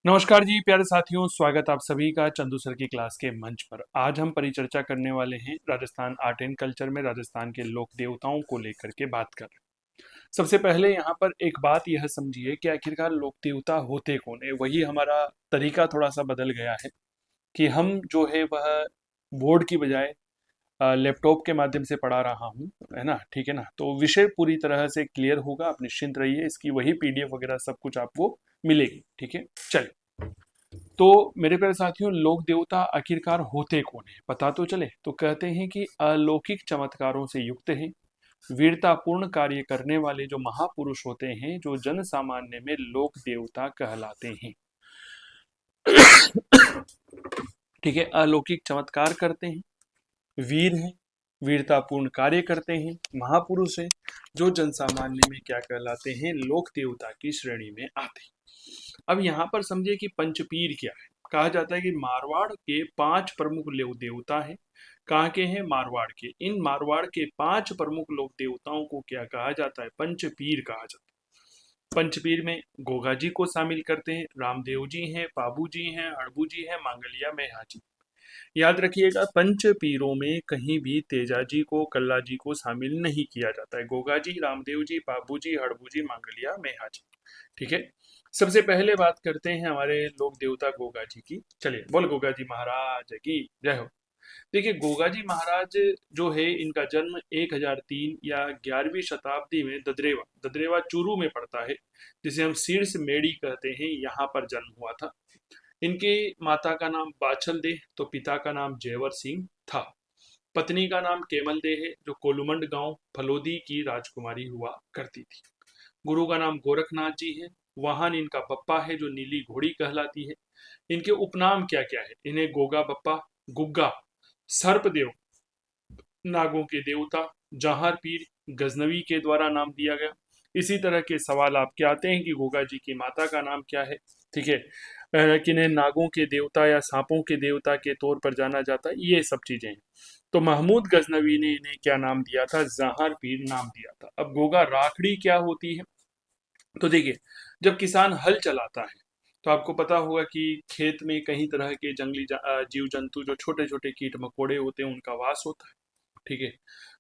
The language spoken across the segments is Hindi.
नमस्कार जी प्यारे साथियों, स्वागत आप सभी का चंदू सर की क्लास के मंच पर। आज हम परिचर्चा करने वाले हैं राजस्थान आर्ट एंड कल्चर में राजस्थान के लोक देवताओं को लेकर के बात कर रहे हैं। सबसे पहले यहाँ पर एक बात यह समझिए कि आखिरकार लोक देवता होते कौन है। वही हमारा तरीका थोड़ा सा बदल गया है कि हम जो है वह बोर्ड की बजाय लैपटॉप के माध्यम से पढ़ा रहा हूँ, है ना। ठीक है ना, तो विषय पूरी तरह से क्लियर होगा, आप निश्चिंत रहिए। इसकी वही पीडीएफ वगैरह सब कुछ आपको मिलेगी। ठीक है, चलिए। तो मेरे प्यारे साथियों, लोक देवता आखिरकार होते कौन है पता तो चले। तो कहते हैं कि अलौकिक चमत्कारों से युक्त हैं, वीरतापूर्ण कार्य करने वाले जो महापुरुष होते हैं, जो जन सामान्य में लोक देवता कहलाते हैं। ठीक है, अलौकिक चमत्कार करते हैं, वीर हैं, वीरतापूर्ण कार्य करते हैं, महापुरुष हैं, जो जन सामान्य में क्या कहलाते हैं, लोक देवता की श्रेणी में आते हैं। अब यहाँ पर समझिए कि पंचपीर क्या है। कहा जाता है कि मारवाड़ के 5 प्रमुख लोक देवता हैं। कहाँ के हैं? मारवाड़ के। इन मारवाड़ के 5 प्रमुख लोक देवताओं को क्या कहा जाता है? पंचपीर कहा जाता है। पंचपीर में गोगा जी को शामिल करते हैं, रामदेव जी हैं, पाबू जी हैं, हड़बू जी हैं, मांगलिया मेहा जी। याद रखिएगा, पंच पीरों में कहीं भी तेजा जी को, कल्ला जी को शामिल नहीं किया जाता है। गोगा जी, रामदेव जी, बाबू जी, हड़बू जी, मांगलिया मेहा जी। ठीक है, सबसे पहले बात करते हैं हमारे लोक देवता गोगा जी की। चलिए, बोल गोगा जी महाराज की जय हो। देखिए, गोगा जी महाराज जो है, इनका जन्म 1003 या 11वीं शताब्दी में ददरेवा ददरेवा चूरू में पड़ता है, जिसे हम शीर्ष मेड़ी कहते हैं, यहाँ पर जन्म हुआ था। इनके माता का नाम बाछल दे, तो पिता का नाम जेवर सिंह था। पत्नी का नाम केमल दे है, जो कोलुमंड गांव फलोदी की राजकुमारी हुआ करती थी। गुरु का नाम गोरखनाथ जी है। वाहन इनका बप्पा है, जो नीली घोड़ी कहलाती है। इनके उपनाम क्या क्या है? इन्हें गोगा बप्पा, गुग्गा, सर्पदेव, नागों के देवता, जहार पीर, गजनवी के द्वारा नाम दिया गया। इसी तरह के सवाल आपके आते हैं कि गोगा जी की माता का नाम क्या है। ठीक है, किन्हें नागों के देवता या सांपों के देवता के तौर पर जाना जाता है, ये सब चीजें हैं। तो महमूद गजनवी ने इन्हें क्या नाम दिया था? जहार पीर नाम दिया था। अब गोगा राखड़ी क्या होती है? तो देखिए, जब किसान हल चलाता है, तो आपको पता होगा कि खेत में कई तरह के जंगली जीव जंतु, जो छोटे छोटे कीट मकोड़े होते हैं, उनका वास होता है। ठीक है,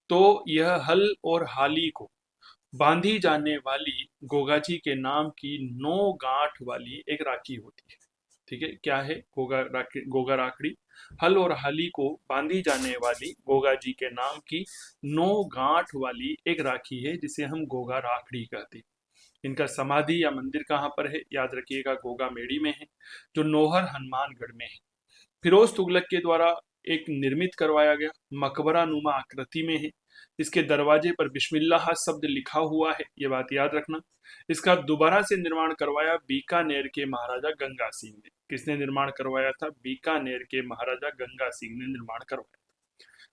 तो यह हल और हाली को बांधी जाने वाली गोगा जी के नाम की 9 गांठ वाली एक राखी होती है। ठीक है, क्या है? गोगा राखड़ी हल और हाली को बांधी जाने वाली गोगा जी के नाम की 9 गांठ वाली एक राखी है, जिसे हम गोगा राखड़ी कहते हैं। इनका समाधि या मंदिर कहाँ पर है? याद रखिएगा, गोगा मेड़ी में है, जो नौहर हनुमानगढ़ में है। फिरोज तुगलक के द्वारा एक निर्मित करवाया गया मकबरा नुमा आकृति में है। इसके दरवाजे पर बिस्मिल्लाह शब्द लिखा हुआ है, ये बात याद रखना। इसका दोबारा से निर्माण करवाया बीकानेर के महाराजा गंगा सिंह ने। किसने निर्माण करवाया था? बीकानेर के महाराजा गंगा सिंह ने निर्माण करवाया।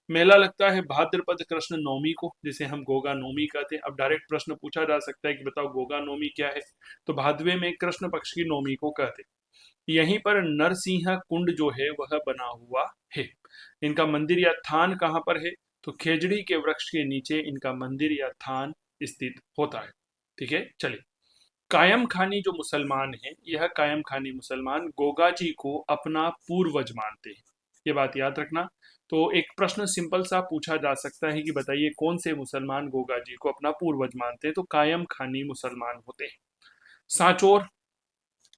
मेला लगता है भाद्रपद कृष्ण नवमी को, जिसे हम गोगा नवमी कहते हैं। अब डायरेक्ट प्रश्न पूछा जा सकता है कि बताओ गोगा नवमी क्या है? तो भादवे में कृष्ण पक्ष की नवमी को कहते हैं। यहीं पर नरसिंह कुंड जो है वह बना हुआ है। इनका मंदिर या थान कहाँ पर है? तो खेजड़ी के वृक्ष के नीचे इनका मंदिर या थान स्थित होता है। ठीक है, चलिए। कायम खानी जो मुसलमान है, यह कायम खानी मुसलमान गोगा जी को अपना पूर्वज मानते हैं। ये बात याद रखना। तो एक प्रश्न सिंपल सा पूछा जा सकता है कि बताइए कौन से मुसलमान गोगा जी को अपना पूर्वज मानते हैं? तो कायम खानी मुसलमान होते हैं। सांचौर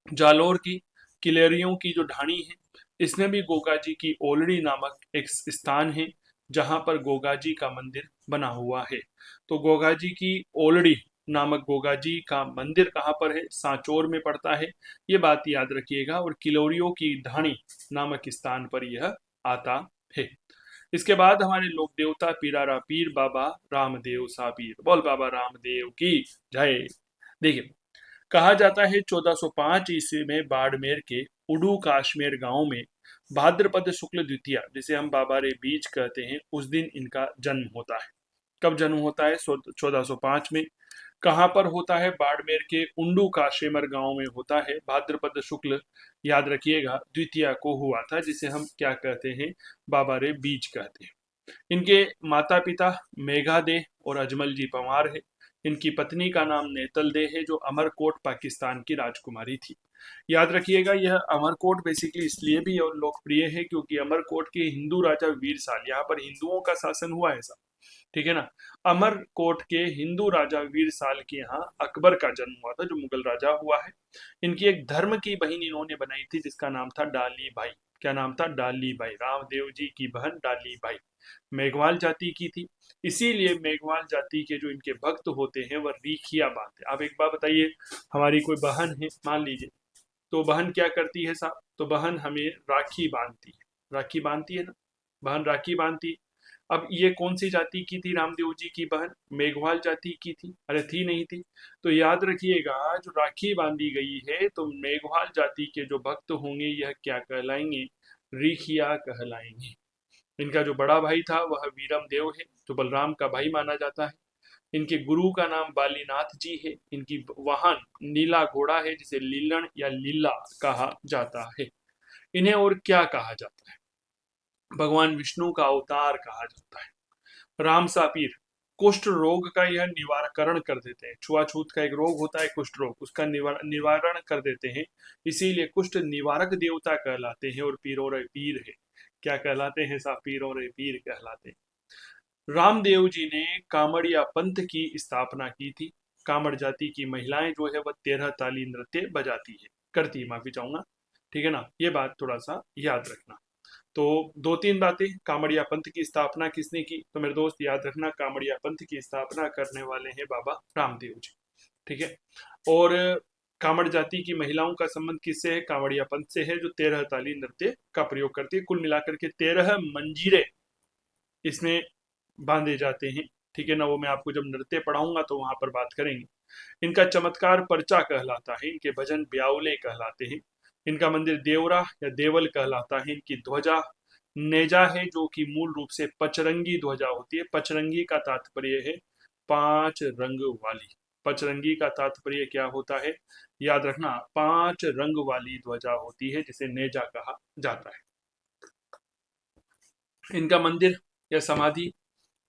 जालोर की किलेरियों की जो ढाणी है, इसमें भी गोगा जी की ओलड़ी नामक एक स्थान है, जहां पर गोगा जी का मंदिर बना हुआ है। तो गोगा जी की ओलड़ी नामक गोगा जी का मंदिर कहाँ पर है? सांचौर में पड़ता है। ये बात याद रखिएगा। और किलोरियों की ढाणी नामक स्थान पर यह आता है। इसके बाद हमारे लोक देवता पीरारा पीर बाबा रामदेव सापीर। बोल बाबा रामदेव की जय। देखिए, कहा जाता है 1405 ईस्वी में बाड़मेर के उडू काश्मीर गांव में भाद्रपद शुक्ल द्वितीया, जिसे हम बाबा रे बीज कहते हैं, उस दिन इनका जन्म होता है। कब जन्म होता है? 1405 में। कहाँ पर होता है? बाड़मेर के उंडू काशेमर गांव में होता है। भाद्रपद शुक्ल, याद रखिएगा, द्वितीया को हुआ था, जिसे हम क्या कहते हैं? बाबा रे बीज कहते हैं। इनके माता पिता मेघा दे और अजमल जी पंवार है। इनकी पत्नी का नाम नेतल दे है, जो अमरकोट पाकिस्तान की राजकुमारी थी। याद रखिएगा, यह अमरकोट बेसिकली इसलिए भी और लोकप्रिय है क्योंकि अमरकोट के हिंदू राजा वीरसाल, यहाँ पर हिंदुओं का शासन हुआ है ऐसा, ठीक है ना। अमरकोट के हिंदू राजा वीरसाल के यहाँ अकबर का जन्म हुआ था, जो मुगल राजा हुआ है। इनकी एक धर्म की बहन इन्होंने बनाई थी जिसका नाम था डाली भाई। क्या नाम था? डाली भाई। रामदेव जी की बहन डाली भाई मेघवाल जाति की थी। इसीलिए मेघवाल जाति के जो इनके भक्त होते हैं वह रीखिया बांधते। आप एक बात बताइए, हमारी कोई बहन है मान लीजिए, तो बहन क्या करती है साहब? तो बहन हमें राखी बांधती है, राखी बांधती है ना, बहन राखी बांधती है। अब ये कौन सी जाति की थी रामदेव जी की बहन? मेघवाल जाति की थी। अरे थी नहीं थी? तो याद रखिएगा, जो राखी बांधी गई है तो मेघवाल जाति के जो भक्त होंगे यह क्या कहलाएंगे? रीखिया कहलाएंगे। इनका जो बड़ा भाई था वह वीरम देव है, जो बलराम का भाई माना जाता है। इनके गुरु का नाम बालीनाथ जी है। इनकी वाहन नीला घोड़ा है जिसे लीलन या लीला कहा जाता है। इन्हें और क्या कहा जाता है? भगवान विष्णु का अवतार कहा जाता है। राम सापीर, कुष्ठ रोग का यह निवारण कर देते हैं। छुआछूत का एक रोग होता है कुष्ठ रोग, उसका निवारण कर देते हैं। इसीलिए कुष्ठ निवारक देवता कहलाते हैं और पीरों रे पीर है। क्या कहलाते हैं साहब? पीरों रे पीर कहलाते हैं। रामदेव जी ने कामड़िया पंथ की स्थापना की थी। कामड़ जाति की महिलाएं जो है वह 13 ताली नृत्य बजाती है, करती है, माफी चाहूंगा, ठीक है ना। ये बात थोड़ा सा याद रखना। तो दो तीन बातें, कामड़िया पंथ की स्थापना किसने की? तो मेरे दोस्त याद रखना, कामड़िया पंथ की स्थापना करने वाले हैं बाबा रामदेव जी, ठीक है। और कामड़ जाति की महिलाओं का संबंध किससे है? कामड़िया पंथ से है, जो 13 ताली नृत्य का प्रयोग करती है। कुल मिलाकर के 13 मंजीरे इसमें बांधे जाते हैं, ठीक है ना। वो मैं आपको जब नृत्य पढ़ाऊंगा तो वहां पर बात करेंगे। इनका चमत्कार पर्चा कहलाता है, इनके भजन ब्याउले कहलाते हैं। इनका मंदिर देवरा या देवल कहलाता है। इनकी ध्वजा नेजा है, जो कि मूल रूप से पचरंगी ध्वजा होती है। पचरंगी का तात्पर्य है 5 रंग वाली। पचरंगी का तात्पर्य क्या होता है? याद रखना, 5 रंग वाली ध्वजा होती है जिसे नेजा कहा जाता है। इनका मंदिर या समाधि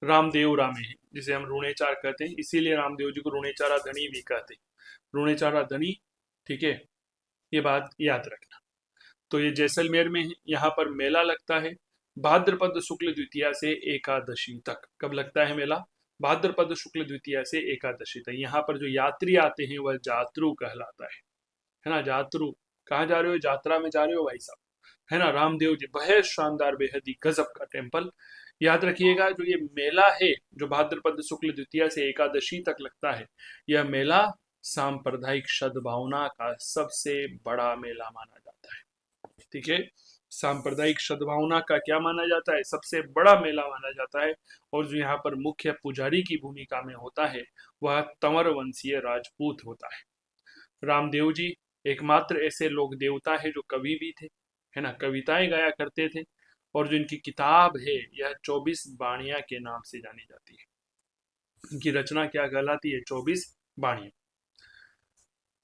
रामदेवरा में है, जिसे हम रूणेचार कहते हैं। इसीलिए रामदेव जी को रूणेचारा धनी भी कहते हैं। रूणेचारा धनी, ठीक है, ये बात याद रखना। तो ये जैसलमेर में है। यहाँ पर मेला लगता है भाद्रपद शुक्ल द्वितीया से एकादशी तक। कब लगता है मेला? भाद्रपद शुक्ल द्वितीया से एकादशी तक। यहाँ पर जो यात्री आते हैं वह जात्रु कहलाता है ना। जात्रु। कहाँ जा रहे हो? यात्रा में जा रहे हो भाई साहब, है ना। रामदेव जी बेहद शानदार, बेहद ही गजब का टेम्पल। याद रखिएगा, जो ये मेला है जो भाद्रपद शुक्ल द्वितीया से एकादशी तक लगता है, यह मेला सांप्रदायिक सद्भावना का सबसे बड़ा मेला माना जाता है, ठीक है। सांप्रदायिक सद्भावना का क्या माना जाता है? सबसे बड़ा मेला माना जाता है। और जो यहाँ पर मुख्य पुजारी की भूमिका में होता है वह तंवर वंशीय राजपूत होता है। रामदेव जी एकमात्र ऐसे लोक देवता है जो कवि भी थे, है ना, कविताएं गाया करते थे। और जो इनकी किताब है यह 24 बाणियां के नाम से जानी जाती है। इनकी रचना क्या कहलाती है? 24 बाणियां।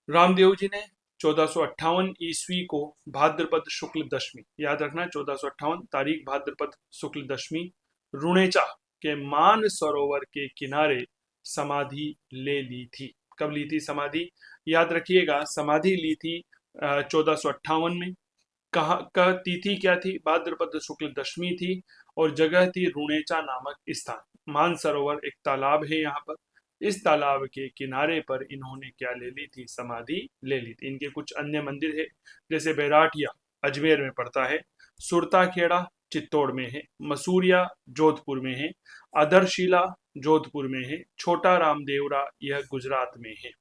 रामदेव जी ने 1458 ईस्वी को भाद्रपद शुक्ल दशमी, याद रखना 1458 तारीख भाद्रपद शुक्ल दशमी, रुणेचा के मान सरोवर के किनारे समाधि ले ली थी। कब ली थी समाधि? याद रखिएगा, समाधि ली थी 1458 में। कहा का तिथि क्या थी? भाद्रपद शुक्ल दशमी थी। और जगह थी रुणेचा नामक स्थान। मानसरोवर एक तालाब है यहाँ पर। इस तालाब के किनारे पर इन्होंने क्या ले ली थी? समाधि ले ली थी। इनके कुछ अन्य मंदिर है, जैसे बैराटिया अजमेर में पड़ता है, सुरता खेड़ा चित्तौड़ में है, मसूरिया जोधपुर में है, अदरशिला जोधपुर में है, छोटा रामदेवरा यह गुजरात में है।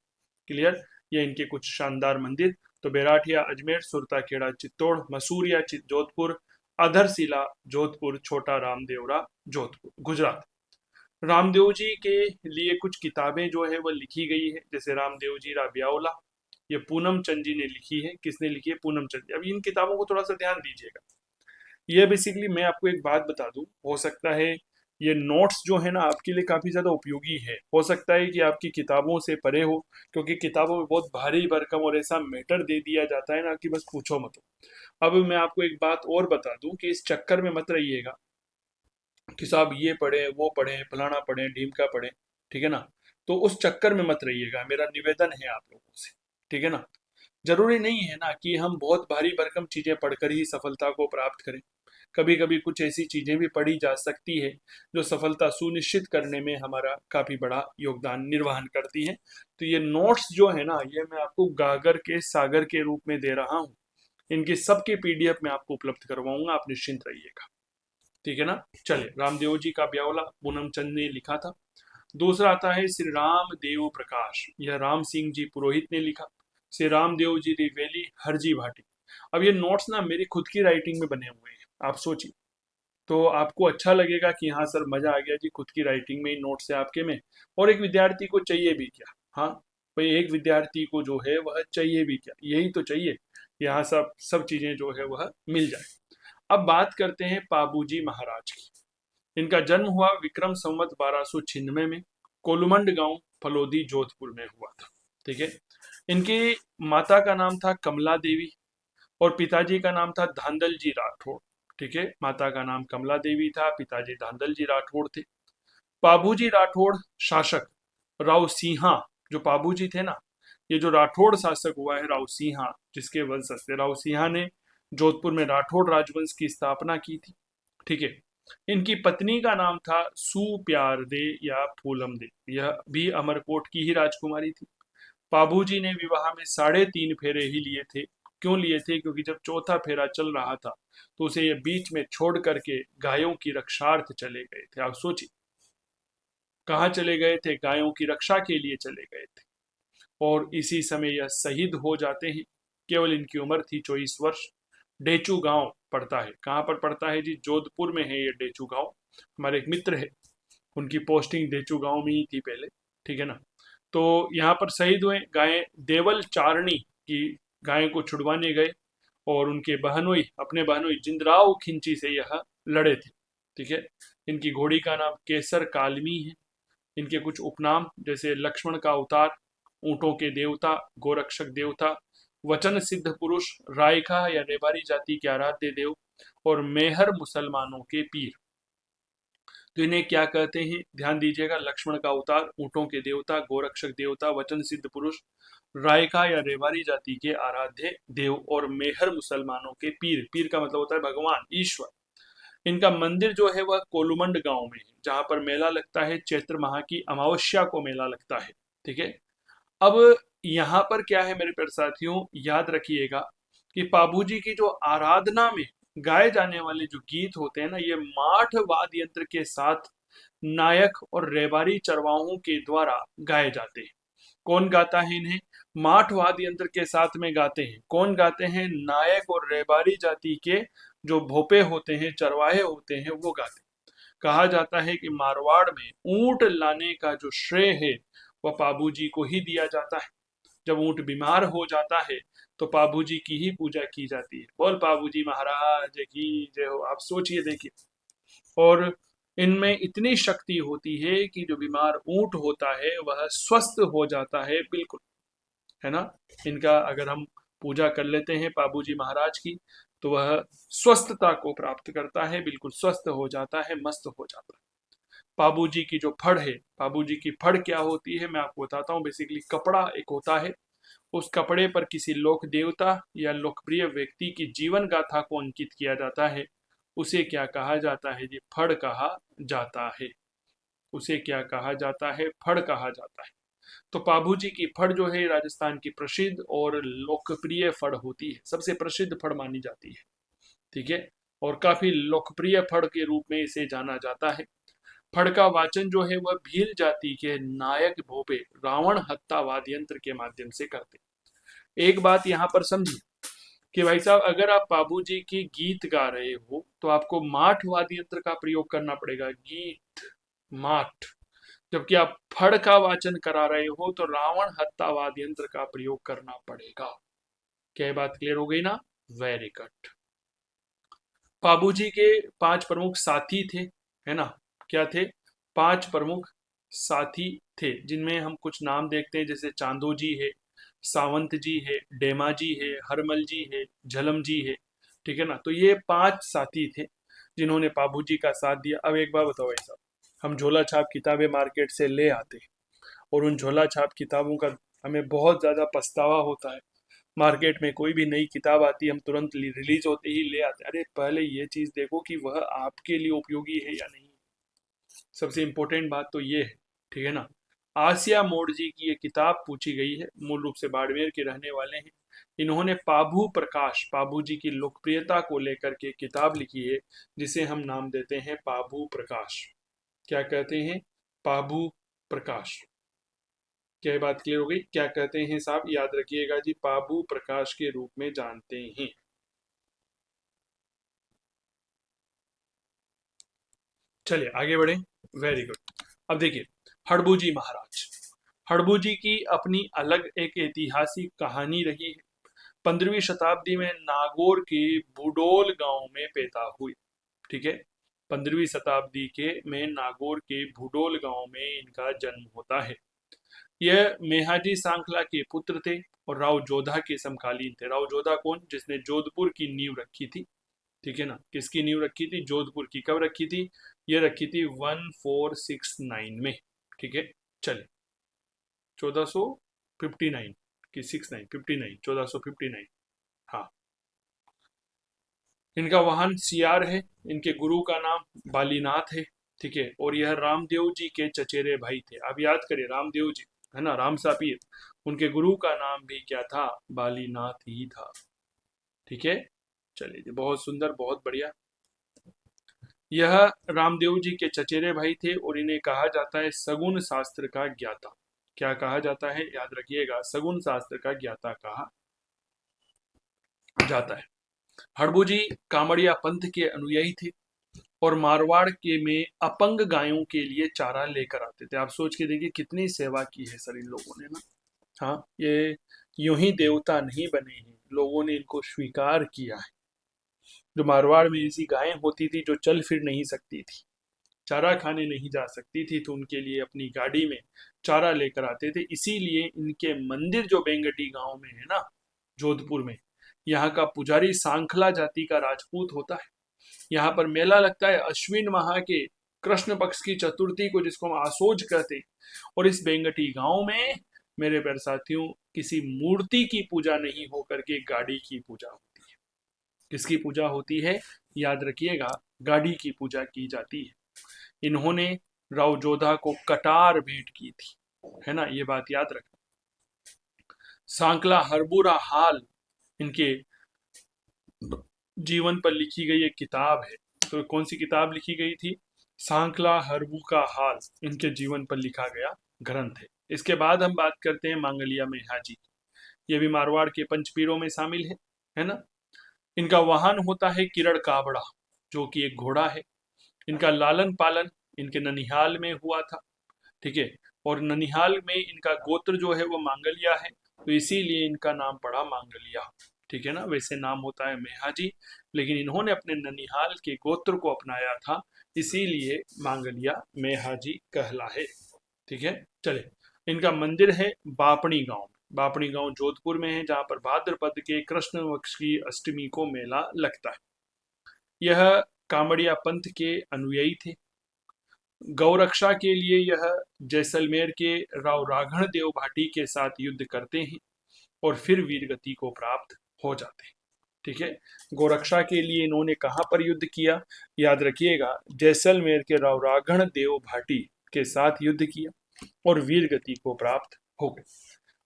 क्लियर? ये इनके कुछ शानदार मंदिर। तो बेराठिया अजमेर, सुरता खेड़ा चित्तौड़, मसूरिया जोधपुर, अधरशिला जोधपुर, छोटा रामदेवरा जोधपुर, गुजरात। रामदेव जी के लिए कुछ किताबें जो है वह लिखी गई है, जैसे रामदेव जी रा ब्यावला, ये पूनम चंद जी ने लिखी है। किसने लिखी है? पूनम चंद जी। अब इन किताबों को थोड़ा सा ध्यान दीजिएगा। ये बेसिकली मैं आपको एक बात बता दूं, हो सकता है ये नोट्स जो है ना आपके लिए काफी ज्यादा उपयोगी है। हो सकता है कि आपकी किताबों से परे हो, क्योंकि किताबों में बहुत भारी भरकम और ऐसा मैटर दे दिया जाता है ना कि बस पूछो मत। अब मैं आपको एक बात और बता दूं कि इस चक्कर में मत रहिएगा कि साहब ये पढ़े वो पढ़े फलाना पढ़े ढीमका पढ़े, ठीक है ना। तो उस चक्कर में मत रहिएगा, मेरा निवेदन है आप लोगों से, ठीक है ना। जरूरी नहीं है ना कि हम बहुत भारी भरकम चीजें पढ़कर ही सफलता को प्राप्त करें। कभी कभी कुछ ऐसी चीजें भी पढ़ी जा सकती है जो सफलता सुनिश्चित करने में हमारा काफी बड़ा योगदान निर्वहन करती है। तो ये नोट्स जो है ना, ये मैं आपको गागर के सागर के रूप में दे रहा हूँ। इनकी सबके पीडीएफ में आपको उपलब्ध करवाऊंगा, आप निश्चिंत रहिएगा, ठीक है ना। चलिए, रामदेव जी का ब्यावला पूनम चंद ने लिखा था। दूसरा आता है श्री राम देव प्रकाश, यह राम सिंह जी पुरोहित ने लिखा। श्री रामदेव जी रिवेली हरजी भाटी। अब ये नोट्स ना मेरी खुद की राइटिंग में बने हुए हैं, आप सोचिए। तो आपको अच्छा लगेगा कि हाँ सर, मजा आ गया जी, खुद की राइटिंग में ही नोट्स है आपके में। और एक विद्यार्थी को चाहिए भी क्या, हाँ भाई, एक विद्यार्थी को जो है वह चाहिए भी क्या, यही तो चाहिए, यहाँ सब सब चीजें जो है वह मिल जाए। अब बात करते हैं पाबूजी महाराज की। इनका जन्म हुआ विक्रम संवत 1296 में, कोलुमंड गांव फलोदी जोधपुर में हुआ था, ठीक है। इनकी माता का नाम था कमला देवी और पिताजी का नाम था धांधल जी राठौड़, ठीक है। माता का नाम कमला देवी था, पिताजी धांधल जी राठौड़ थे। पाबूजी राठौड़ शासक राव सिंहा, जो पाबूजी थे ना, ये जो राठौड़ शासक हुआ है राव सिंहा, जिसके वंशज थे राव सिंहा ने जोधपुर में राठौड़ राजवंश की स्थापना की थी, ठीक है। इनकी पत्नी का नाम था सुप्यार दे या फूलम दे, यह भी अमरकोट की ही राजकुमारी थी। बाबूजी ने विवाह में 3.5 फेरे ही लिए थे। क्यों लिए थे? क्योंकि जब चौथा फेरा चल रहा था तो उसे ये बीच में छोड़ करके गायों की रक्षार्थ चले गए थे। आप सोचिए, कहाँ चले गए थे? गायों की रक्षा के लिए चले गए थे। और इसी समय यह शहीद हो जाते हैं। केवल इनकी उम्र थी 24 वर्ष। डेचू गांव पड़ता है, कहाँ पर पड़ता है जी? जोधपुर में है ये डेचू गांव। हमारे एक मित्र है, उनकी पोस्टिंग डेचू गांव में ही थी पहले, ठीक है ना। तो यहाँ पर शहीद हुए। गायें देवल चारणी की गाय को छुड़वाने गए और उनके बहनोई, अपने बहनोई जिंदराव खिंची से यह लड़े थे, ठीक है। इनकी घोड़ी का नाम केसर कालमी है। इनके कुछ उपनाम जैसे लक्ष्मण का अवतार, ऊंटों के देवता, गोरक्षक देवता, वचन सिद्ध पुरुष, रायखा या रेबारी जाति के आराध्य देव और मेहर मुसलमानों के पीर। तो इन्हें क्या कहते हैं? ध्यान दीजिएगा, लक्ष्मण का अवतार, ऊंटों के देवता, गोरक्षक देवता, वचन सिद्ध पुरुष, रायका या रेवारी जाति के आराध्य देव और मेहर मुसलमानों के पीर। पीर का मतलब होता है भगवान, ईश्वर। इनका मंदिर जो है वह कोलुमंड गांव में है, जहां पर मेला लगता है, चैत्र माह की अमावस्या को मेला लगता है, ठीक है। अब यहाँ पर क्या है मेरे प्यारे साथियों, याद रखिएगा कि पाबूजी की जो आराधना में गाए जाने वाले जो गीत होते हैं ना, ये माठ वाद्य यंत्र के साथ नायक और रेबारी चरवाहों के द्वारा गाए जाते हैं। कौन गाता है इन्हें? माठ वाद्य यंत्र के साथ में गाते हैं। कौन गाते हैं? नायक और रेबारी जाति के जो भोपे होते हैं, चरवाहे होते हैं, वो गाते हैं। कहा जाता है कि मारवाड़ में ऊंट लाने का जो श्रेय है वह पाबूजी को ही दिया जाता है। जब ऊंट बीमार हो जाता है तो पाबूजी की ही पूजा की जाती है। बोल पाबूजी महाराज की जय हो। आप सोचिए, देखिए। और इनमें इतनी शक्ति होती है कि जो बीमार ऊंट होता है वह स्वस्थ हो जाता है, बिल्कुल, है ना। इनका अगर हम पूजा कर लेते हैं पाबूजी महाराज की, तो वह स्वस्थता को प्राप्त करता है, बिल्कुल स्वस्थ हो जाता है, मस्त हो जाता है। पाबूजी की जो फड़ है, पाबूजी की फड़ क्या होती है मैं आपको बताता हूँ। बेसिकली कपड़ा एक होता है, उस कपड़े पर किसी लोक देवता या लोकप्रिय व्यक्ति की जीवन गाथा को अंकित किया जाता है। उसे क्या कहा जाता है जी? फड़ कहा जाता है। उसे क्या कहा जाता है? फड़ कहा जाता है। तो पाबूजी की फड़ जो है राजस्थान की प्रसिद्ध और लोकप्रिय फड़ होती है, सबसे प्रसिद्ध फड़ मानी जाती है, ठीक है। और काफी लोकप्रिय फड़ के रूप में इसे जाना जाता है। फड़ का वाचन जो है वह भील जाति के नायक भोपे रावण हत्ता वाद्य यंत्र के माध्यम से करते। एक बात यहाँ पर समझिए कि भाई साहब, अगर आप बाबूजी की गीत गा रहे हो तो आपको माठ वाद्य यंत्र का प्रयोग करना पड़ेगा, गीत माठ। जबकि आप फड़ का वाचन करा रहे हो तो रावण हत्ता वाद्य यंत्र का प्रयोग करना पड़ेगा। क्या ये बात क्लियर हो गई ना? Very good. बाबूजी के 5 प्रमुख साथी थे, है ना। क्या थे? 5 प्रमुख साथी थे, जिनमें हम कुछ नाम देखते हैं, जैसे चांदो जी है, सावंत जी है, डेमा जी है, हरमल जी है, झलम जी है, ठीक है ना। तो ये 5 साथी थे जिन्होंने बाबूजी का साथ दिया। अब एक बार बताओ ऐसा, हम झोला छाप किताबें मार्केट से ले आते और उन झोला छाप किताबों का हमें बहुत ज़्यादा पछतावा होता है। मार्केट में कोई भी नई किताब आती है, हम तुरंत रिलीज होते ही ले आते हैं। अरे पहले ये चीज़ देखो कि वह आपके लिए उपयोगी है या नहीं। सबसे इम्पोर्टेंट बात तो ये है, ठीक है ना। आसिया मोड़ जी की ये किताब पूछी गई है, मूल रूप से बाड़मेर के रहने वाले हैं। इन्होंने पाभू प्रकाश, पाभू जी की लोकप्रियता को लेकर के किताब लिखी है, जिसे हम नाम देते हैं पाभू प्रकाश। क्या कहते हैं? पाभू प्रकाश। क्या ये बात क्लियर हो गई? क्या कहते हैं साहब? याद रखिएगा जी, पाभू प्रकाश के रूप में जानते हैं। चलिए आगे बढ़े। Very good. अब देखिए, हड़बू जी महाराज। हड़बू जी की अपनी अलग एक ऐतिहासिक कहानी रही है। 15वीं शताब्दी में नागौर के बुडोल गांव में पैदा हुई। ठीक है, 15वीं शताब्दी के में नागौर के बुडोल गांव में इनका जन्म होता है। यह मेहाजी सांखला के पुत्र थे और राव जोधा के समकालीन थे। राव जोधा कौन? जिसने जोधपुर की नींव रखी थी। ठीक है ना। किसकी नींव रखी थी? जोधपुर की। कब रखी थी? ये रखी थी 1469 में। ठीक है। चलिए, 1459 की 69, 59, 1459। हाँ, इनका वाहन सियार है। इनके गुरु का नाम बालीनाथ है। ठीक है, और यह रामदेव जी के चचेरे भाई थे। अब याद करिए, रामदेव जी है ना, राम सापीर, उनके गुरु का नाम भी क्या था? बालीनाथ ही था। ठीक है। चलिए जी, बहुत सुंदर, बहुत बढ़िया। यह रामदेव जी के चचेरे भाई थे और इन्हें कहा जाता है सगुन शास्त्र का ज्ञाता। क्या कहा जाता है? याद रखिएगा, सगुन शास्त्र का ज्ञाता कहा जाता है। हड़बू जी कामड़िया पंथ के अनुयायी थे और मारवाड़ के में अपंग गायों के लिए चारा लेकर आते थे। आप सोच के देखिए कितनी सेवा की है सर इन लोगों ने ना। हाँ, ये यूं ही देवता नहीं बने हैं, लोगों ने इनको स्वीकार किया है। जो मारवाड़ में ऐसी गायें होती थी जो चल फिर नहीं सकती थी, चारा खाने नहीं जा सकती थी, तो उनके लिए अपनी गाड़ी में चारा लेकर आते थे। इसीलिए इनके मंदिर जो बेंगटी गांव में है ना, जोधपुर में, यहाँ का पुजारी सांखला जाति का राजपूत होता है। यहाँ पर मेला लगता है अश्विन माह के कृष्ण पक्ष की चतुर्थी को, जिसको हम आसोज कहते हैं। और इस बेंगटी गांव में मेरे प्यारे साथियों, किसी मूर्ति की पूजा नहीं होकर के गाड़ी की पूजा होती है। किसकी पूजा होती है? याद रखिएगा, गाड़ी की पूजा की जाती है। इन्होंने राव जोधा को कटार भेंट की थी, है ना, ये बात याद रखना। सांकला हरबुरा हाल इनके जीवन पर लिखी गई एक किताब है। तो कौन सी किताब लिखी गई थी? सांकला हरबू का हाल इनके जीवन पर लिखा गया ग्रंथ है। इसके बाद हम बात करते हैं मांगलिया मेहाजी। ये भी मारवाड़ के पंचपीरों में शामिल है ना। इनका वाहन होता है किरण काबड़ा, जो कि एक घोड़ा है। इनका लालन पालन इनके ननिहाल में हुआ था। ठीक है, और ननिहाल में इनका गोत्र जो है वो मांगलिया है, तो इसीलिए इनका नाम पड़ा मांगलिया। ठीक है ना। वैसे नाम होता है मेहाजी, लेकिन इन्होंने अपने ननिहाल के गोत्र को अपनाया था, इसीलिए मांगलिया मेहाजी कहला है। ठीक है। चले, इनका मंदिर है बापणी गांव। बापणी गांव जोधपुर में है, जहां पर भाद्रपद के कृष्ण पक्ष की अष्टमी को मेला लगता है। यह कामड़िया पंथ के अनुयायी थे। गौरक्षा के लिए यह जैसलमेर के राव राघण देव भाटी के साथ युद्ध करते हैं और फिर वीरगति को प्राप्त हो जाते हैं। ठीक है, गौरक्षा के लिए इन्होंने कहां पर युद्ध किया? याद रखिएगा, जैसलमेर के राव राघण देव भाटी के साथ युद्ध किया और वीरगति को प्राप्त हो गए।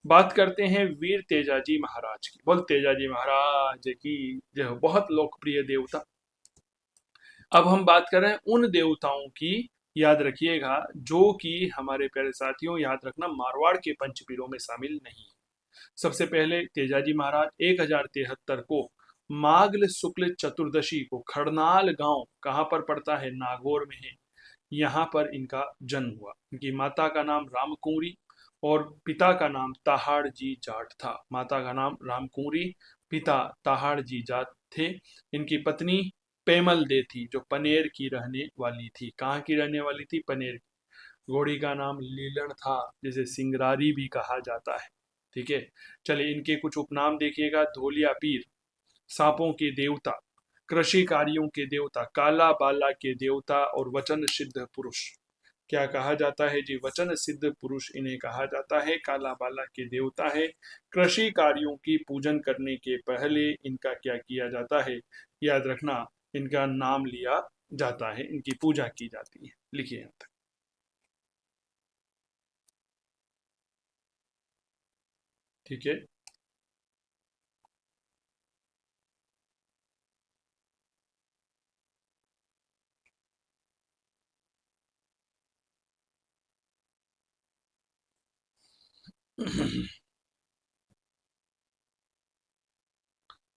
बात करते हैं वीर तेजाजी महाराज की। बोल तेजाजी महाराज की जय। बहुत लोकप्रिय देवता। अब हम बात कर रहे हैं उन देवताओं की, याद रखिएगा, जो कि हमारे प्यारे साथियों याद रखना मारवाड़ के पंचपीरों में शामिल नहीं है। सबसे पहले तेजाजी महाराज 1073 को माघ शुक्ल चतुर्दशी को खड़नाल गांव, कहां पर पड़ता है? नागौर में है, यहाँ पर इनका जन्म हुआ। इनकी माता का नाम रामकुंवरी और पिता का नाम ताहाड़ जी जाट था। माता का नाम रामकुंवरी, पिता ताहाड़ जी जाट थे। इनकी पत्नी पेमल दे थी, जो पनेर की रहने वाली थी। कहाँ की रहने वाली थी? पनेर। घोड़ी का नाम लीलन था, जिसे सिंगरारी भी कहा जाता है। ठीक है। चलिए, इनके कुछ उपनाम देखिएगा। धोलिया पीर, सांपों के देवता, कृषि कार्यों के देवता, काला बाला के देवता और वचन सिद्ध पुरुष। क्या कहा जाता है जी? वचन सिद्ध पुरुष इन्हें कहा जाता है। काला बाला के देवता है। कृषि कार्यों की पूजन करने के पहले इनका क्या किया जाता है? याद रखना, इनका नाम लिया जाता है, इनकी पूजा की जाती है। लिखिए यहाँ तक। ठीक है।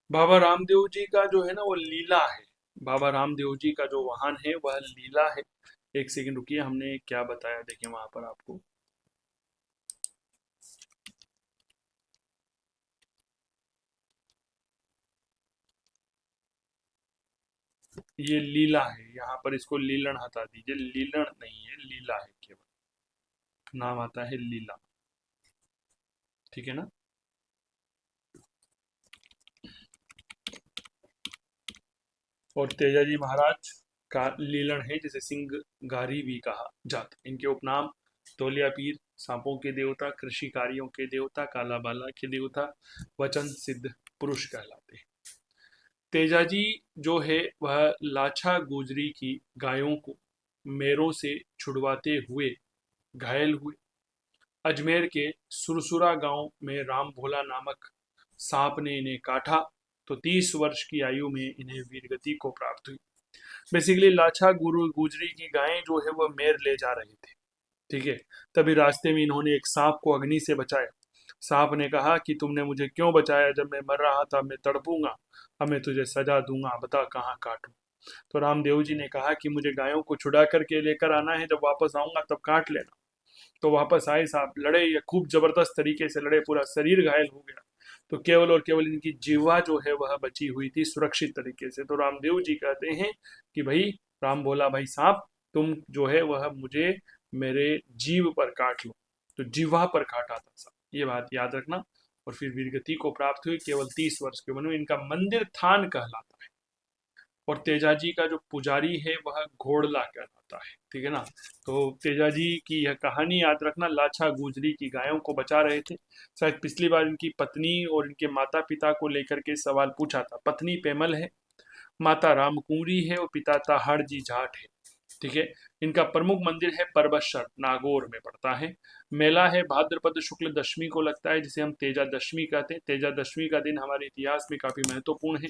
बाबा रामदेव जी का जो है ना वो लीला है। बाबा रामदेव जी का जो वाहन है वह लीला है। एक सेकंड रुकिए, हमने क्या बताया देखें वहां पर आपको। ये लीला है, यहाँ पर इसको लीलन हटा दीजिए। लीलन नहीं है, लीला है केवल। नाम आता है लीला। ठीक है ना। और तेजाजी महाराज का लीलन है, जिसे सिंह गारी भी कहा जाता। इनके उपनाम तौलिया पीर, सांपों के देवता, कृषि कार्यों के देवता, काला बाला के देवता, वचन सिद्ध पुरुष कहलाते हैं। तेजाजी जो है वह लाछा गुजरी की गायों को मेरों से छुड़वाते हुए घायल हुए। अजमेर के सुरसुरा गांव में राम भोला नामक सांप ने इन्हें काटा, तो 30 वर्ष की आयु में इन्हें वीरगति को प्राप्त हुई। बेसिकली लाछा गुरु गुजरी की गायें जो है वह मेर ले जा रहे थे। ठीक है। तभी रास्ते में इन्होंने एक सांप को अग्नि से बचाया। सांप ने कहा कि तुमने मुझे क्यों बचाया? जब मैं मर रहा था, मैं तड़पूंगा, अब मैं तुझे सजा दूंगा, बता कहाँ काटूं। तो रामदेव जी ने कहा कि मुझे गायों को छुड़ा करके लेकर आना है, जब वापस आऊंगा तब काट लेना। तो वापस आए साहब, लड़े, या खूब जबरदस्त तरीके से लड़े, पूरा शरीर घायल हो गया। तो केवल और केवल इनकी जीवा जो है वह बची हुई थी सुरक्षित तरीके से। तो रामदेव जी कहते हैं कि भाई राम बोला, भाई साहब तुम जो है वह मुझे मेरे जीव पर काट लो। तो जीवा पर काटा था साहब, ये बात याद रखना। और फिर वीरगति को प्राप्त हुई केवल 30 वर्ष के उम्र में। इनका मंदिर थान कहलाता है। और तेजाजी का जो पुजारी है वह घोड़ला कहलाता है। ठीक है ना। तो तेजाजी की यह कहानी याद रखना। लाछा गुजरी की गायों को बचा रहे थे। शायद पिछली बार इनकी पत्नी और इनके माता पिता को लेकर के सवाल पूछा था। पत्नी पेमल है, माता रामकुंवरी है और पिता ताहाड़ जी जाट है। ठीक है। इनका प्रमुख मंदिर है परबतसर, नागौर में पड़ता है। मेला है भाद्रपद शुक्ल दशमी को लगता है, जिसे हम तेजा दशमी कहते हैं। तेजा दशमी का दिन हमारे इतिहास में काफी महत्वपूर्ण है।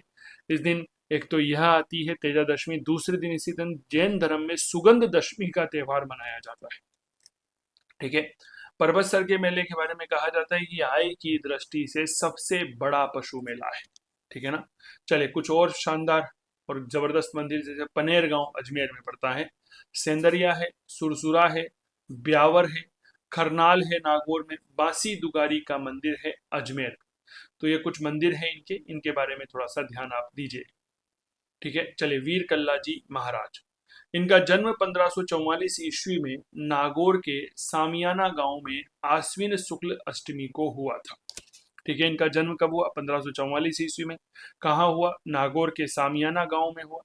इस दिन एक तो यह आती है तेजा दशमी, दूसरे दिन इसी दिन जैन धर्म में सुगंध दशमी का त्योहार मनाया जाता है। ठीक है। परबतसर के मेले के बारे में कहा जाता है कि आय की दृष्टि से सबसे बड़ा पशु मेला है। ठीक है ना। चले कुछ और शानदार और जबरदस्त मंदिर, जैसे पनेर गांव अजमेर में पड़ता है, सेंदरिया है, सुरसुरा है, ब्यावर है, खरनाल है नागौर में, बासी दुगारी का मंदिर है अजमेर। तो ये कुछ मंदिर हैं इनके, इनके बारे में थोड़ा सा ध्यान आप दीजिए। ठीक है। चलिए, वीर कल्ला जी महाराज, इनका जन्म 1544 ईस्वी में नागौर के सामियाना गांव में आश्विन शुक्ल अष्टमी को हुआ था। ठीक है। इनका जन्म कब हुआ? 1544 ईस्वी में। कहाँ हुआ? नागौर के सामियाना गांव में हुआ।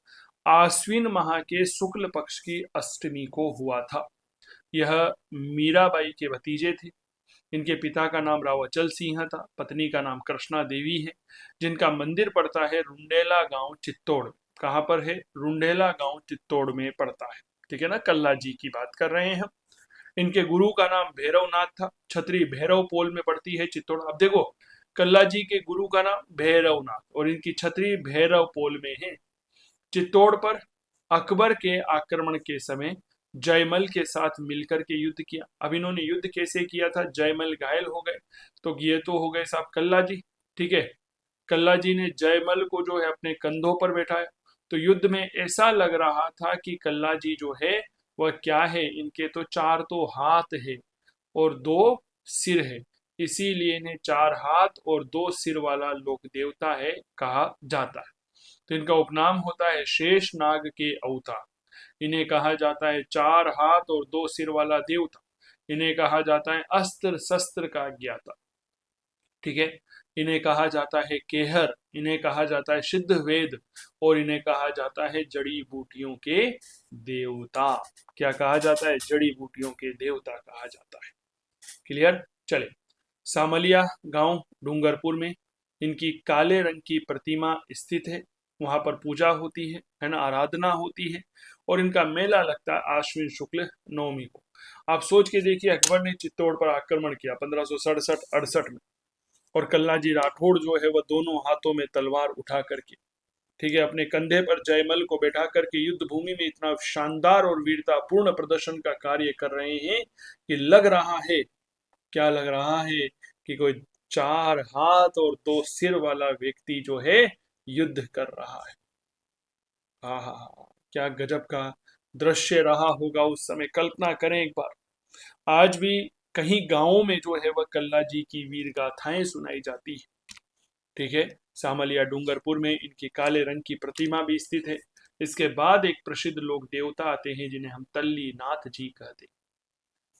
आश्विन माह के शुक्ल पक्ष की अष्टमी को हुआ था। यह मीराबाई के भतीजे थे। इनके पिता का नाम रावाचल सिंह था, पत्नी का नाम कृष्णा देवी है, जिनका मंदिर पड़ता है रुंडेला गांव चित्तौड़। कहाँ पर है? रुंडेला गांव चित्तौड़ में पड़ता है। ठीक है ना। कल्ला जी की बात कर रहे हैं हम। इनके गुरु का नाम भैरवनाथ था। छतरी भैरव पोल में पड़ती है चित्तौड़। अब देखो, कल्ला जी के गुरु का नाम भैरवनाथ और इनकी छतरी भैरव पोल में है। चित्तौड़ पर अकबर के आक्रमण के समय जयमल के साथ मिलकर के युद्ध किया। अब इन्होंने युद्ध कैसे किया था? जयमल घायल हो गए, तो ये तो हो गए साहब कल्ला जी। ठीक है। कल्ला जी ने जयमल को जो है अपने कंधों पर बैठाया। तो युद्ध में ऐसा लग रहा था कि कल्ला जी जो है वह क्या है, इनके तो चार तो हाथ है और दो सिर है, इसीलिए इन्हें चार हाथ और दो सिर वाला लोक देवता है कहा जाता है। तो इनका उपनाम होता है शेष नाग के अवतार। इन्हें कहा जाता है चार हाथ और दो सिर वाला देवता। इन्हें कहा जाता है अस्त्र शस्त्र का ज्ञाता। ठीक है। इन्हें कहा जाता है केहर, इन्हें कहा जाता है सिद्ध वेद, और इन्हें कहा जाता है जड़ी बूटियों के देवता। क्या कहा जाता है? जड़ी बूटियों के देवता कहा जाता है। क्लियर? चले, सामलिया गांव डूंगरपुर में इनकी काले रंग की प्रतिमा स्थित है। वहां पर पूजा होती है ना, आराधना होती है, और इनका मेला लगता है आश्विन शुक्ल नवमी को। आप सोच के देखिए, अकबर ने चित्तौड़ पर आक्रमण किया 1567-68 में, और कल्लाजी राठौड़ जो है वह दोनों हाथों में तलवार उठा करके, ठीक है, अपने कंधे पर जयमल को बैठा करके युद्ध भूमि में इतना शानदार और वीरतापूर्ण प्रदर्शन का कार्य कर रहे हैं कि लग रहा है, क्या लग रहा है, कि कोई 4 हाथ और 2 सिर वाला व्यक्ति जो है युद्ध कर रहा है। हाँ हाँ हाँ, क्या गजब का दृश्य रहा होगा उस समय, कल्पना करें एक बार। आज भी कहीं गांवों में जो है वह कल्ला जी की वीर गाथाएं सुनाई जाती है। ठीक है, सामलिया डूंगरपुर में इनकी काले रंग की प्रतिमा भी स्थित है। इसके बाद एक प्रसिद्ध लोक देवता आते हैं जिन्हें हम तल्ली नाथ जी कहते हैं।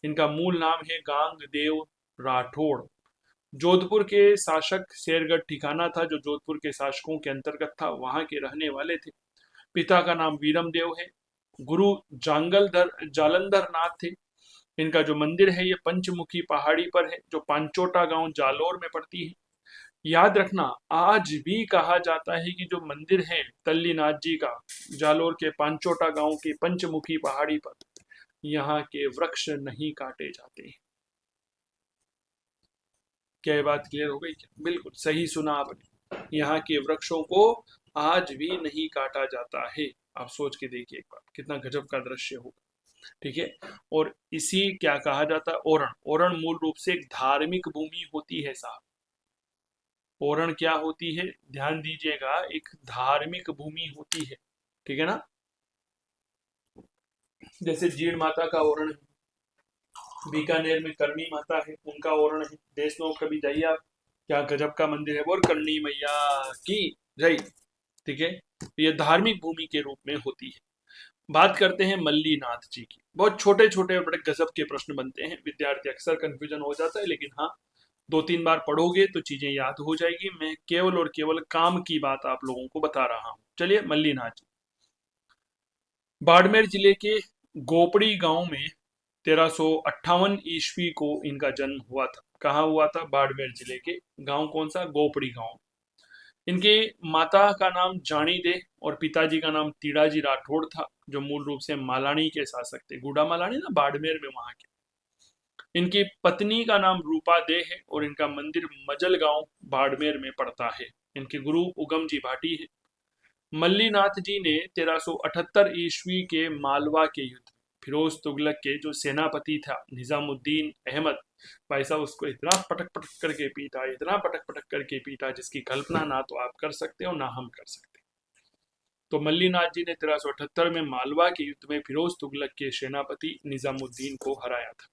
इनका मूल नाम है गांग देव राठौड़। जोधपुर के शासक शेरगढ़ ठिकाना था जो जोधपुर के शासकों के अंतर्गत था, वहां के रहने वाले थे। पिता का नाम वीरम देव है। गुरु जालंधर नाथ थे। इनका जो मंदिर है ये पंचमुखी पहाड़ी पर है, जो पांचोटा गांव जालोर में पड़ती है। याद रखना, आज भी कहा जाता है कि जो मंदिर है तल्लीनाथ जी का, जालोर के पांचोटा गांव की पंचमुखी पहाड़ी पर, यहाँ के वृक्ष नहीं काटे जाते। क्या ये बात क्लियर हो गई? क्या बिल्कुल सही सुना आपने, यहाँ के वृक्षों को आज भी नहीं काटा जाता है। आप सोच के देखिए एक बार, कितना गजब का दृश्य होगा। ठीक है, और इसी क्या कहा जाता है, ओरण। ओरण मूल रूप से एक धार्मिक भूमि होती है साहब। ओरण क्या होती है, ध्यान दीजिएगा, एक धार्मिक भूमि होती है। ठीक है ना, जैसे जीण माता का ओरण है, बीकानेर में करनी माता है, उनका ओरण है। देशनोक कभी जाइए आप, क्या गजब का मंदिर है, और करनी मैया की जय। ठीक है, ये धार्मिक भूमि के रूप में होती है। बात करते हैं मल्लीनाथ जी की। बहुत छोटे छोटे और बड़े गजब के प्रश्न बनते हैं, विद्यार्थी अक्सर कंफ्यूजन हो जाता है, लेकिन हाँ, 2-3 बार पढ़ोगे तो चीजें याद हो जाएगी। मैं केवल और केवल काम की बात आप लोगों को बता रहा हूं। चलिए, मल्लीनाथ जी बाड़मेर जिले के गोपड़ी गांव में 1358 ईस्वी को इनका जन्म हुआ था। कहाँ हुआ था? बाड़मेर जिले के गांव, कौन सा? गोपड़ी गांव। इनके माता का नाम जानी दे और पिताजी का नाम तीड़ाजी राठौड़ था, जो मूल रूप से मालानी के शासक थे। गुड़ा मालानी ना, बाड़मेर में, वहां के। इनकी पत्नी का नाम रूपा दे है, और इनका मंदिर मजल गांव बाड़मेर में पड़ता है। इनके गुरु उगम जी भाटी है। मल्लीनाथ जी ने 1378 ईस्वी के मालवा के युद्ध, फिरोज तुगलक के जो सेनापति था निजामुद्दीन अहमद, भाई साहब, उसको इतना पटक पटक करके पीटा, इतना पटक पटक करके पीटा, जिसकी कल्पना ना तो आप कर सकते हो ना हम कर सकते। तो मल्लीनाथ जी ने 1378 में मालवा के युद्ध में फिरोज तुगलक के सेनापति निजामुद्दीन को हराया था।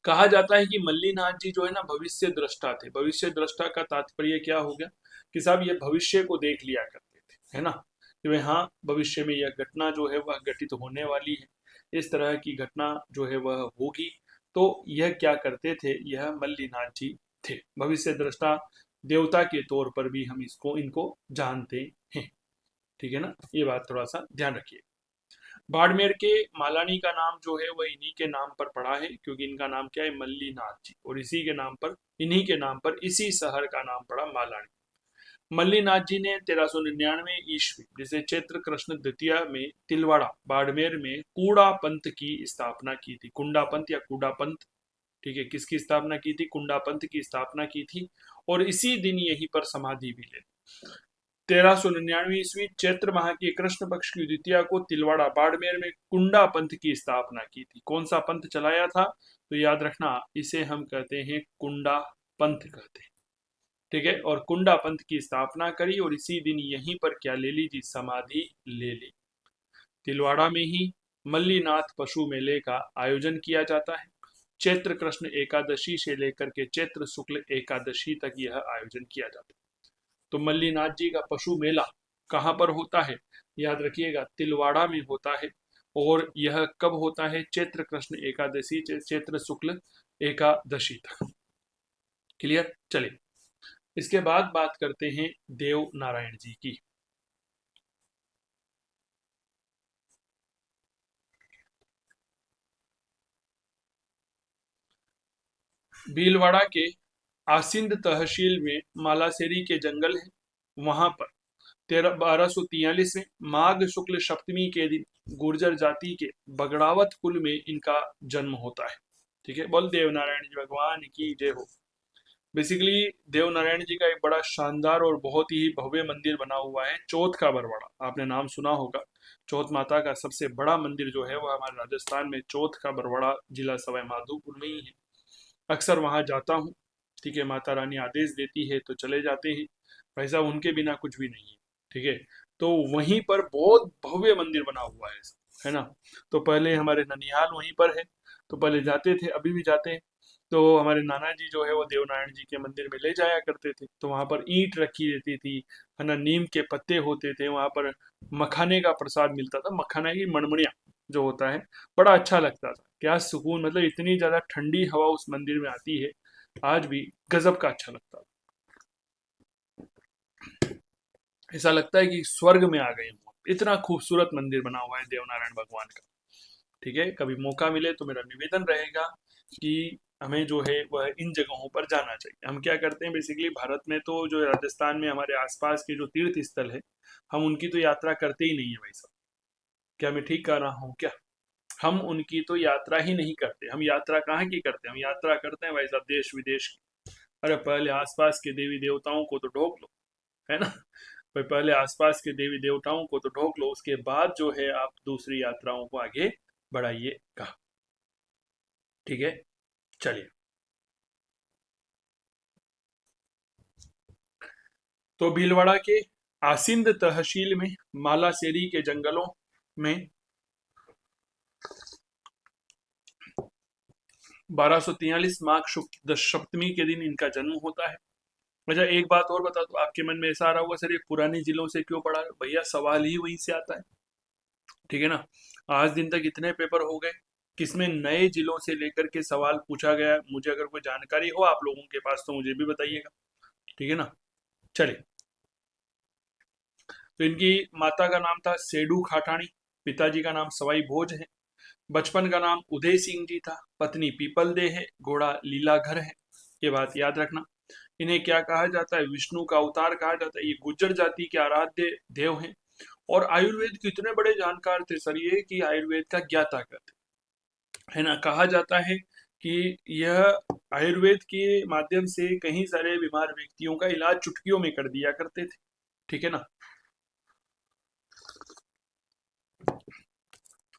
कहा जाता है कि मल्लीनाथ जी जो है ना, भविष्य दृष्टा थे। भविष्य दृष्टा का तात्पर्य क्या हो गया, कि साहब ये भविष्य को देख लिया करते थे, है ना, कि भाई हाँ, भविष्य में यह घटना जो है वह घटित होने वाली है, इस तरह की घटना जो है वह होगी। तो यह क्या करते थे, यह मल्लीनाथ जी थे। भविष्य दृष्टा देवता के तौर पर भी हम इनको जानते हैं। ठीक है ना, ये बात थोड़ा सा ध्यान रखिए। बाड़मेर के मालानी का नाम जो है वह इन्हीं के नाम पर पड़ा है, क्योंकि इनका नाम क्या है? मल्लीनाथ जी, और इसी के नाम पर, इन्हीं के नाम पर इसी शहर का नाम पड़ा मालानी। मल्लीनाथ जी ने 1399 ईस्वी, जिसे चैत्र कृष्ण द्वितीय में, तिलवाड़ा बाड़मेर में कूड़ा पंथ की स्थापना की थी। कुंडा पंथ या कूड़ा पंथ, ठीक है, किसकी स्थापना की थी? कुंडा पंथ की स्थापना की थी, और इसी दिन यहीं पर समाधि भी ले। 1399 ईस्वी चैत्र माह की कृष्ण पक्ष की द्वितीया को तिलवाड़ा बाड़मेर में कुंडा पंथ की स्थापना की थी। कौन सा पंथ चलाया था? तो याद रखना, इसे हम कहते हैं कुंडा पंथ कहते हैं। ठीक है, और कुंडा पंथ की स्थापना करी, और इसी दिन यहीं पर क्या ले ली जी? समाधि ले ली। तिलवाड़ा में ही मल्लीनाथ पशु मेले का आयोजन किया जाता है। चैत्र कृष्ण एकादशी से लेकर के चैत्र शुक्ल एकादशी तक यह आयोजन किया जाता है। तो मल्लीनाथ जी का पशु मेला कहाँ पर होता है? याद रखिएगा, तिलवाड़ा में होता है। और यह कब होता है? चैत्र कृष्ण एकादशी, चैत्र शुक्ल एकादशी तक। क्लियर? चलिए, इसके बाद बात करते हैं देव नारायण जी की। भीलवाड़ा के आसिंद तहसील में मालासेरी के जंगल है, वहां पर 1243 में माघ शुक्ल सप्तमी के दिन गुर्जर जाति के बगड़ावत कुल में इनका जन्म होता है। ठीक है, बोल देव नारायण जी भगवान की जय हो। बेसिकली देव नारायण जी का एक बड़ा शानदार और बहुत ही भव्य मंदिर बना हुआ है चौथ का बरवाड़ा, आपने नाम सुना होगा। चौथ माता का सबसे बड़ा मंदिर जो है वह हमारे राजस्थान में चौथ का बरवाड़ा, जिला सवाई माधोपुर में ही है। अक्सर वहां जाता हूँ। ठीक है, माता रानी आदेश देती है तो चले जाते हैं। भाई साहब उनके बिना कुछ भी नहीं है। ठीक है, तो वहीं पर बहुत भव्य मंदिर बना हुआ है ना। तो पहले हमारे ननिहाल वहीं पर है, तो पहले जाते थे, अभी भी जाते हैं। तो हमारे नाना जी जो है वो देवनारायण जी के मंदिर में ले जाया करते थे, तो वहां पर ईंट रखी रहती थी, है ना, नीम के पत्ते होते थे वहां पर, मखाने का प्रसाद मिलता था, मखाना की मणमणिया जो होता है, बड़ा अच्छा लगता था। क्या सुकून, मतलब इतनी ज्यादा ठंडी हवा उस मंदिर में आती है, आज भी गजब का अच्छा लगता है। ऐसा लगता है कि स्वर्ग में आ गए हूँ, इतना खूबसूरत मंदिर बना हुआ है देवनारायण भगवान का। ठीक है, कभी मौका मिले तो मेरा निवेदन रहेगा कि हमें जो है वह इन जगहों पर जाना चाहिए। हम क्या करते हैं बेसिकली, भारत में तो जो राजस्थान में हमारे आसपास के जो तीर्थ स्थल है, हम उनकी तो यात्रा करते ही नहीं है भाई साहब। क्या मैं ठीक कह रहा हूँ क्या? हम उनकी तो यात्रा ही नहीं करते। हम यात्रा कहाँ की करते हैं? हम यात्रा करते हैं भाई साहब देश विदेश की। अरे पहले आसपास के देवी देवताओं को तो ढोक लो, है ना। भाई पहले आसपास के देवी देवताओं को तो ढोक लो, उसके बाद जो है आप दूसरी यात्राओं को आगे बढ़ाइए कहा। ठीक है, चलिए। तो भीलवाड़ा के आसिंद तहसील में मालासेरी के जंगलों में 1243 माघ शुक्ल सप्तमी के दिन इनका जन्म होता है। अच्छा एक बात और बता दो, आपके मन में ऐसा आ रहा होगा सर ये पुराने जिलों से क्यों पढ़ा रहे हो? भैया सवाल ही वहीं से आता है। ठीक है ना। आज दिन तक इतने पेपर हो गए, किसमें नए जिलों से लेकर के सवाल पूछा गया, मुझे अगर कोई जानकारी हो आप लोगों के पास तो मुझे भी बताइएगा। ठीक है ना। चलिए, तो इनकी माता का नाम था सेडू खाटाणी, पिताजी का नाम सवाई भोज है, बचपन का नाम उदय सिंह जी था, पत्नी पीपल दे है, घोड़ा लीलाधर है। ये बात याद रखना। इन्हें क्या कहा जाता है? विष्णु का अवतार कहा जाता है। ये गुज्जर जाति के आराध्य देव हैं। और आयुर्वेद के इतने बड़े जानकार थे सर ये, कि आयुर्वेद का ज्ञाता कहते, है ना। कहा जाता है कि यह आयुर्वेद के माध्यम से कई सारे बीमार व्यक्तियों का इलाज चुटकियों में कर दिया करते थे। ठीक है ना।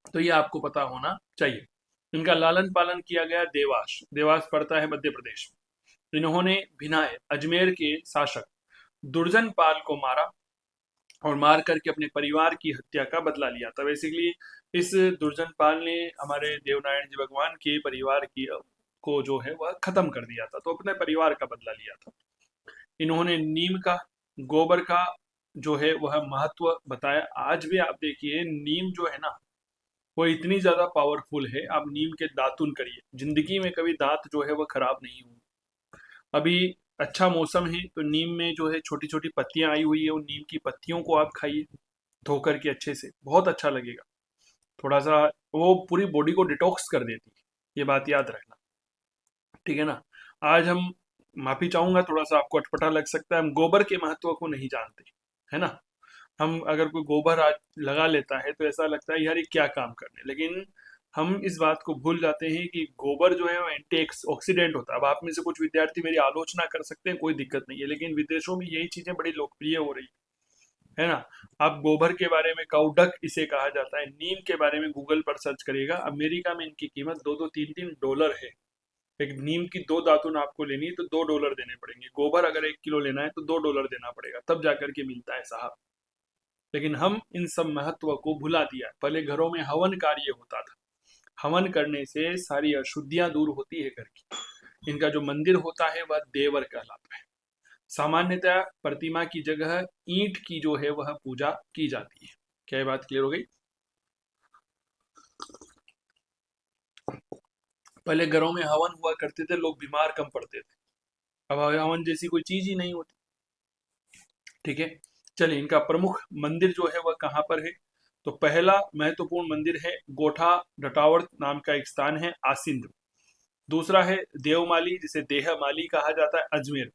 तो ये आपको पता होना चाहिए। इनका लालन पालन किया गया देवास, देवास पड़ता है मध्य प्रदेश में। इन्होंने भिनाय अजमेर के शासक दुर्जन पाल को मारा और मार करके अपने परिवार की हत्या का बदला लिया था। बेसिकली इस दुर्जन पाल ने हमारे देवनारायण जी भगवान के परिवार की को जो है वह खत्म कर दिया था, तो अपने परिवार का बदला लिया था। इन्होंने नीम का, गोबर का जो है वह महत्व बताया। आज भी आप देखिए नीम जो है ना, वो इतनी ज्यादा पावरफुल है, आप नीम के दातुन करिए, जिंदगी में कभी दांत जो है वह खराब नहीं होंगे। अभी अच्छा मौसम है तो नीम में जो है छोटी छोटी पत्तियां आई हुई है, उन नीम की पत्तियों को आप खाइए धो करके अच्छे से, बहुत अच्छा लगेगा। थोड़ा सा वो पूरी बॉडी को डिटॉक्स कर देती है, ये बात याद रखना। ठीक है ना। आज हम, माफी चाहूंगा थोड़ा सा आपको अटपटा लग सकता है, हम गोबर के महत्व को नहीं जानते, है ना। हम अगर कोई गोबर आज लगा लेता है तो ऐसा लगता है यार ये क्या काम करने, लेकिन हम इस बात को भूल जाते हैं कि गोबर जो है वो एंटी ऑक्सीडेंट होता है। अब आप में से कुछ विद्यार्थी मेरी आलोचना कर सकते हैं, कोई दिक्कत नहीं है, लेकिन विदेशों में यही चीजें बड़ी लोकप्रिय हो रही है ना। आप गोबर के बारे में, काउडक इसे कहा जाता है, नीम के बारे में गूगल पर सर्च करिएगा, अमेरिका में इनकी कीमत 2-3 $3 है। एक नीम की 2 दातुन आपको लेनी है तो $2 देने पड़ेंगे, गोबर अगर 1 किलो लेना है तो $2 देना पड़ेगा, तब जाकर के मिलता है साहब। लेकिन हम इन सब महत्व को भुला दिया। पहले घरों में हवन कार्य होता था, हवन करने से सारी अशुद्धियां दूर होती है घर की। इनका जो मंदिर होता है वह देवर कहलाता है। सामान्यतः प्रतिमा की जगह ईंट की जो है वह पूजा की जाती है। क्या ये बात क्लियर हो गई? पहले घरों में हवन हुआ करते थे, लोग बीमार कम पड़ते थे। अब हवन जैसी कोई चीज ही नहीं होती। ठीक है, चलिए इनका प्रमुख मंदिर जो है वह कहाँ पर है। तो पहला महत्वपूर्ण मंदिर है गोठा डटावर्थ नाम का एक स्थान है आसिंद। दूसरा है देवमाली जिसे देहमाली कहा जाता है अजमेर।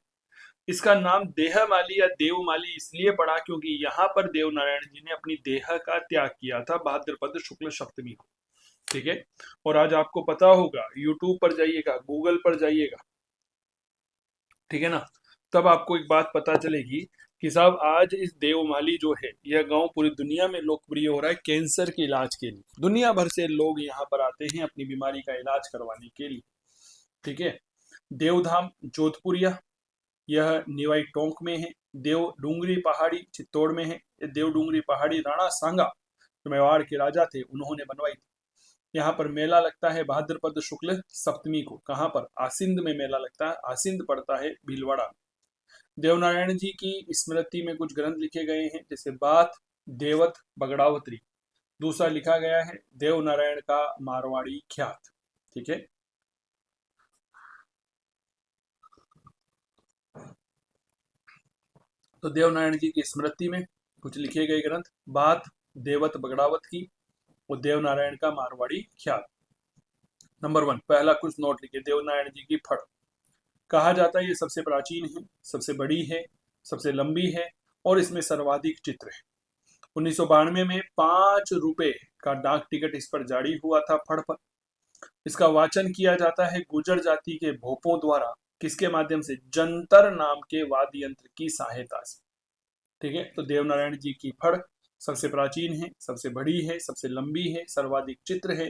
इसका नाम देहमाली या देवमाली इसलिए पड़ा क्योंकि यहाँ पर देव नारायण जी ने अपनी देह का त्याग किया था भाद्रपद शुक्ल सप्तमी को। ठीक है, और आज आपको पता होगा यूट्यूब पर जाइएगा, गूगल पर जाइएगा, ठीक है ना, तब आपको एक बात पता चलेगी कि साहब आज इस देवमाली जो है यह गांव पूरी दुनिया में लोकप्रिय हो रहा है कैंसर के इलाज के लिए। दुनिया भर से लोग यहाँ पर आते हैं अपनी बीमारी का इलाज करवाने के लिए। ठीक है, देवधाम जोधपुरिया, यह निवाई टोंक में है। देव डूंगरी पहाड़ी चित्तौड़ में है। ये देव डूंगरी पहाड़ी राणा सांगा जो मेवाड़ के राजा थे उन्होंने बनवाई थी। यहाँ पर मेला लगता है भाद्रपद शुक्ल सप्तमी को। कहाँ पर? आसिंद में मेला लगता है। आसिंद पड़ता है भीलवाड़ा में। देवनारायण जी की स्मृति में कुछ ग्रंथ लिखे गए हैं जैसे बात देवत बगड़ावत्री। दूसरा लिखा गया है देवनारायण का मारवाड़ी ख्यात। ठीक है, तो देवनारायण जी की स्मृति में कुछ लिखे गए ग्रंथ बात देवत बगड़ावत की और देवनारायण का मारवाड़ी ख्यात। नंबर 1 पहला कुछ नोट लिखे। देवनारायण जी की फड़ कहा जाता है ये सबसे प्राचीन है, सबसे बड़ी है, सबसे लंबी है और इसमें सर्वाधिक चित्र है। 1992 में 5 रुपए का डाक टिकट इस पर जारी हुआ था फड़ पर। इसका वाचन किया जाता है गुर्जर जाति के भोपों द्वारा। किसके माध्यम से? जंतर नाम के वाद्य यंत्र की सहायता से। ठीक है, तो देवनारायण जी की फड़ सबसे प्राचीन है, सबसे बड़ी है, सबसे लंबी है, सर्वाधिक चित्र है।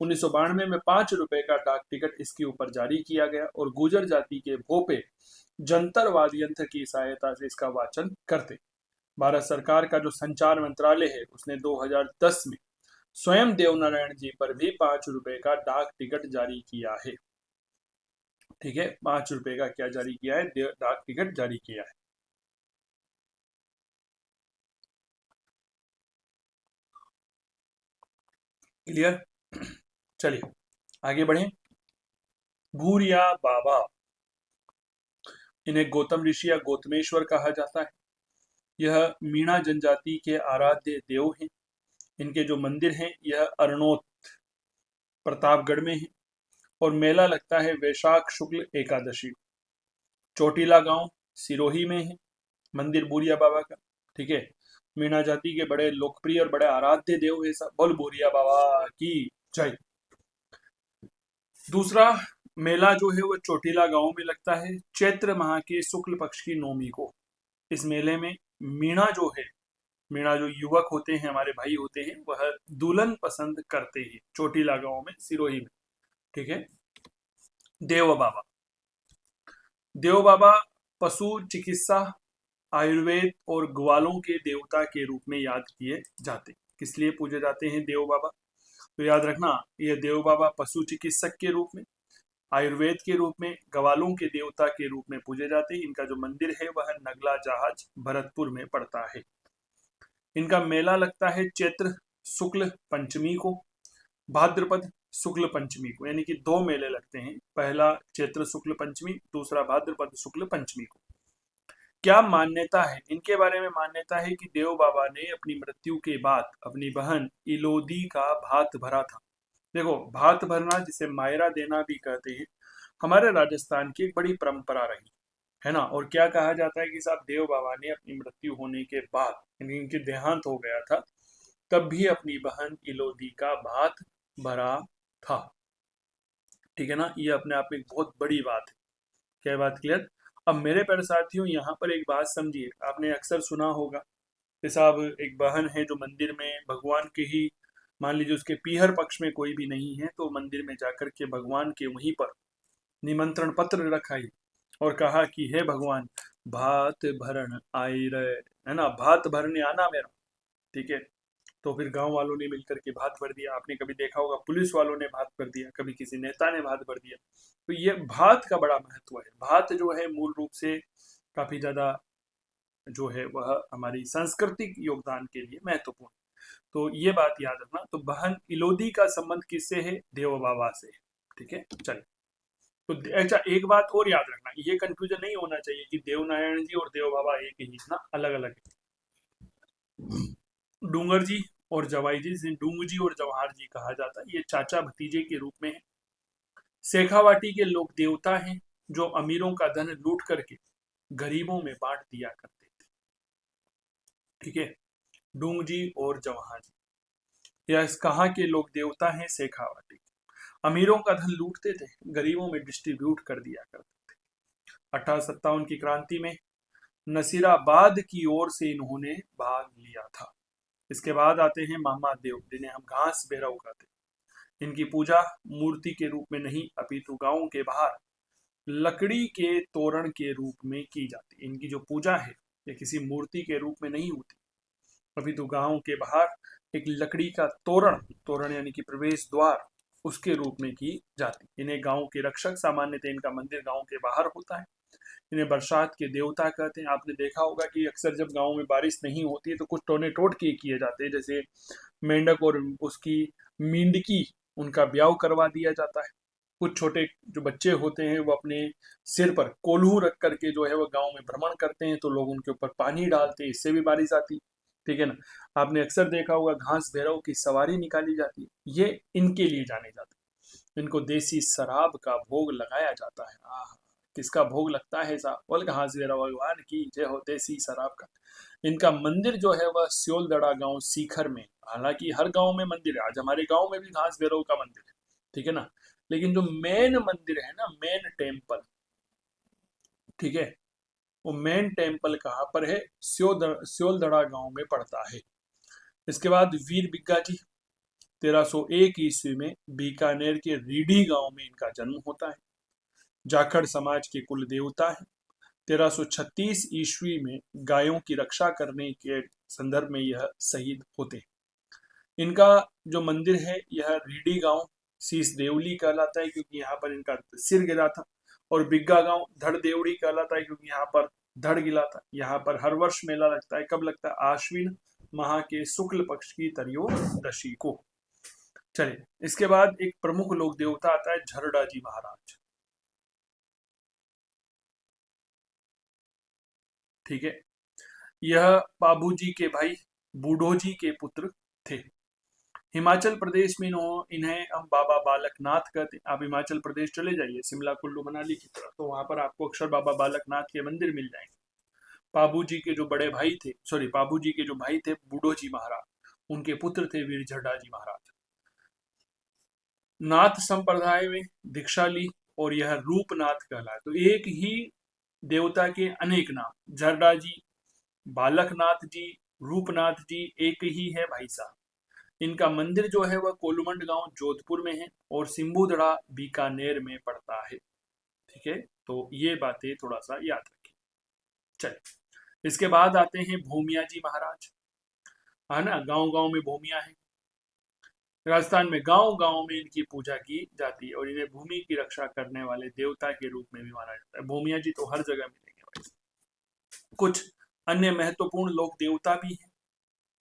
1992 में 5 रुपए का डाक टिकट इसके ऊपर जारी किया गया और गुर्जर जाति के भोपे जंतर वाद्य यंत्र की सहायता से इसका वाचन करते। भारत सरकार का जो संचार मंत्रालय है उसने 2010 में स्वयं देवनारायण जी पर भी 5 रुपए का डाक टिकट जारी किया है। ठीक है, 5 रुपए का क्या जारी किया है? डाक टिकट जारी किया है। क्लियर? चलिए आगे बढ़े। भूरिया बाबा, इन्हें गौतम ऋषि या गौतमेश्वर कहा जाता है। यह मीणा जनजाति के आराध्य देव हैं। इनके जो मंदिर हैं यह अरनोत प्रतापगढ़ में है और मेला लगता है वैशाख शुक्ल एकादशी। चोटीला गांव सिरोही में है मंदिर भूरिया बाबा का। ठीक है, मीणा जाति के बड़े लोकप्रिय और बड़े आराध्य देव है सब। बोल भूरिया बाबा की जय। दूसरा मेला जो है वो चोटीला गांव में लगता है चैत्र माह के शुक्ल पक्ष की नौमी को। इस मेले में मीणा जो है, मीणा जो युवक होते हैं हमारे भाई होते हैं वह दुल्हन पसंद करते हैं चोटीला गांव में सिरोही में। ठीक है, देव बाबा, देव बाबा पशु चिकित्सा आयुर्वेद और ग्वालों के देवता के रूप में याद किए जाते। किस लिए पूजे जाते हैं देव बाबा? तो याद रखना ये देव बाबा पशु चिकित्सक के रूप में, आयुर्वेद के रूप में, ग्वालों के देवता के रूप में पूजे जाते हैं। इनका जो मंदिर है वह नगला जहाज भरतपुर में पड़ता है। इनका मेला लगता है चैत्र शुक्ल पंचमी को, भाद्रपद शुक्ल पंचमी को, यानी कि 2 मेले लगते हैं। पहला चैत्र शुक्ल पंचमी, दूसरा भाद्रपद शुक्ल पंचमी को। क्या मान्यता है इनके बारे में? मान्यता है कि देव बाबा ने अपनी मृत्यु के बाद अपनी बहन इलोदी का भात भरा था। देखो भात भरना जिसे मायरा देना भी कहते हैं, हमारे राजस्थान की एक बड़ी परंपरा रही है ना। और क्या कहा जाता है कि साहब देव बाबा ने अपनी मृत्यु होने के बाद, यानी इनके देहांत हो गया था, तब भी अपनी बहन इलोदी का भात भरा था। ठीक है ना, ये अपने आप में एक बहुत बड़ी बात है। क्या बात क्लियर? अब मेरे प्यारे साथियों यहाँ पर एक बात समझिए, आपने अक्सर सुना होगा कि साहब एक बहन है जो मंदिर में भगवान के ही, मान लीजिए उसके पीहर पक्ष में कोई भी नहीं है तो मंदिर में जाकर के भगवान के वहीं पर निमंत्रण पत्र रखाई और कहा कि हे भगवान भात भरण आई रहे, है ना, भात भरने आना मेरा। ठीक है, तो फिर गांव वालों ने मिलकर के भात भर दिया। आपने कभी देखा होगा पुलिस वालों ने भात भर दिया, कभी किसी नेता ने भात भर दिया। तो ये भात का बड़ा महत्व है। भात जो है मूल रूप से काफी ज्यादा जो है वह हमारी सांस्कृतिक योगदान के लिए महत्वपूर्ण। तो ये बात याद रखना। तो बहन इलोदी का संबंध किससे है? देव बाबा से। ठीक है, चलिए तो अच्छा, एक बात और याद रखना, ये कंफ्यूजन नहीं होना चाहिए कि देवनारायण जी और देव बाबा एक ही ना, अलग अलग है। डूंगर जी और जवाई जी, जिसे डूंग जी और जवाहर जी कहा जाता है, ये चाचा भतीजे के रूप में है। शेखावाटी के लोग देवता हैं जो अमीरों का धन लूट करके गरीबों में बांट दिया करते थे। ठीक है, डूंग जी और जवाहर जी, यह कहाँ के लोग देवता हैं? शेखावाटी। अमीरों का धन लूटते थे, गरीबों में डिस्ट्रीब्यूट कर दिया करते थे। 1857 की क्रांति में नसीराबाद की ओर से इन्होंने भाग लिया था। इसके बाद आते हैं महादेव, जिन्हें हम घास भैरव कहते हैं। इनकी पूजा मूर्ति के रूप में नहीं अपितु गांव के बाहर लकड़ी के तोरण के रूप में की जाती है। इनकी जो पूजा है ये किसी मूर्ति के रूप में नहीं होती, अपितु गांव के बाहर एक लकड़ी का तोरण, तोरण यानी कि प्रवेश द्वार, उसके रूप में की जाती। इन्हें गांव के रक्षक, सामान्यतः इनका मंदिर गांव के बाहर होता है। इन्हें बरसात के देवता कहते हैं। आपने देखा होगा कि अक्सर जब गांव में बारिश नहीं होती है तो कुछ टोने टोट के किए जाते हैं, जैसे मेंढक और उसकी मींडकी, उनका ब्याह करवा दिया जाता है। कुछ छोटे जो बच्चे होते हैं वो अपने सिर पर कोल्हू रख करके जो है वो गांव में भ्रमण करते हैं, तो लोग उनके ऊपर पानी डालते हैं, इससे भी बारिश आती। ठीक है ना। आपने अक्सर देखा होगा घास भैरव की सवारी निकाली जाती है, ये इनके लिए जाने जाते हैं। इनको देसी शराब का भोग लगाया जाता है। आह, किसका भोग लगता है साहब? बोल घास भैरव भगवान की जय हो, देसी शराब का। इनका मंदिर जो है वह स्योलदड़ा गांव सीखर में, हालांकि हर गांव में मंदिर है, आज हमारे गांव में भी घास भैरव का मंदिर है। ठीक है ना। लेकिन जो मेन मंदिर है ना, मेन टेम्पल, ठीक है, वो मेन टेम्पल कहाँ पर है? स्योलदड़ा गांव में पड़ता है। इसके बाद वीर बिग्गा जी, 1301 ईस्वी में बीकानेर के रीढ़ी गांव में इनका जन्म होता है। जाखड़ समाज के कुल देवता है। 1336 ईस्वी में गायों की रक्षा करने के संदर्भ में यह शहीद होते हैं। इनका जो मंदिर है यह रीडी गांव शीश देवली कहलाता है, क्योंकि यहाँ पर इनका सिर गिरा था। और बिग्गा गांव धड़ देवड़ी कहलाता है, क्योंकि यहाँ पर धड़ गिला था। यहाँ पर हर वर्ष मेला लगता है। कब लगता है? आश्विन माह के शुक्ल पक्ष की त्रयोदशी को। चलिए, इसके बाद एक प्रमुख लोक देवता आता है झरडा जी महाराज। ठीक है, यह बाबू जी के भाई बूढ़ो जी के पुत्र थे। हिमाचल प्रदेश में इन्हें हम बाबा बालकनाथ कहते हैं। आप हिमाचल प्रदेश चले जाइए, शिमला कुल्लू मनाली की तरफ, तो वहां पर आपको अक्सर बाबा बालकनाथ के मंदिर मिल जाएंगे। बाबू जी के जो बड़े भाई थे, सॉरी, बाबू जी के जो भाई थे बूढ़ो जी महाराज, उनके पुत्र थे वीर झड्डा जी महाराज। नाथ संप्रदाय में दीक्षा ली और यह रूपनाथ कहलाए। तो एक ही देवता के अनेक नाम, झड्डा जी, बालकनाथ जी, रूपनाथ जी, एक ही है भाई साहब। इनका मंदिर जो है वह कोलुमंड गांव जोधपुर में है और सिंबुदड़ा बीकानेर में पड़ता है। ठीक है, तो ये बातें थोड़ा सा याद रखें। चलिए, इसके बाद आते हैं भूमिया जी महाराज। है ना, गांव गांव में भूमिया है। राजस्थान में गांव गांव में इनकी पूजा की जाती है और इन्हें भूमि की रक्षा करने वाले देवता के रूप में भी माना जाता है। भूमिया जी तो हर जगह मिलेंगे भाई। कुछ अन्य महत्वपूर्ण लोक देवता भी हैं,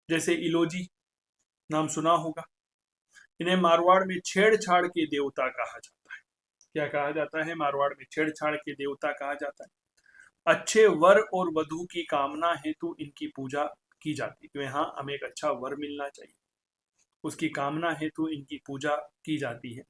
जैसे इलोजी, नाम सुना होगा। इन्हें मारवाड़ में छेड़छाड़ के देवता कहा जाता है। क्या कहा जाता है? मारवाड़ में छेड़छाड़ के देवता कहा जाता है। अच्छे वर और वधु की कामना हेतु इनकी पूजा की जाती है। तो यहाँ हमें एक अच्छा वर मिलना चाहिए, उसकी कामना हेतु इनकी पूजा की जाती है।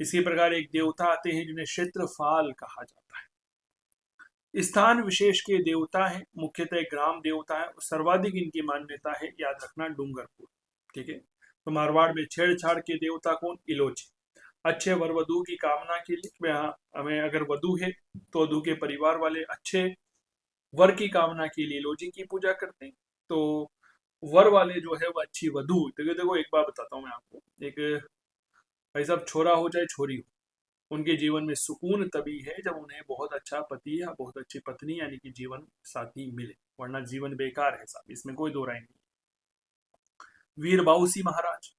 इसी प्रकार एक देवता आते हैं जिन्हें क्षेत्रफाल कहा जाता है। स्थान विशेष के देवता है, मुख्यतः ग्राम देवता है। सर्वाधिक इनकी मान्यता है, याद रखना, डूंगरपुर। ठीक है, तो मारवाड़ में छेड़छाड़ के देवता कौन? इलोची। अच्छे वर वधु की कामना के लिए, यहाँ हमें अगर वधु है तो वधु के परिवार वाले अच्छे वर की कामना के लिए इलोजी की पूजा करते हैं। तो वर वाले जो है वो अच्छी वधु। देखो देखो, एक बात बताता हूँ मैं आपको। एक भाई साहब, छोरा हो चाहे छोरी हो, उनके जीवन में सुकून तभी है जब उन्हें बहुत अच्छा पति या बहुत अच्छी पत्नी यानी कि जीवन साथी मिले, वरना जीवन बेकार है साहब, इसमें कोई दो राय नहीं। वीर बाऊसी महाराज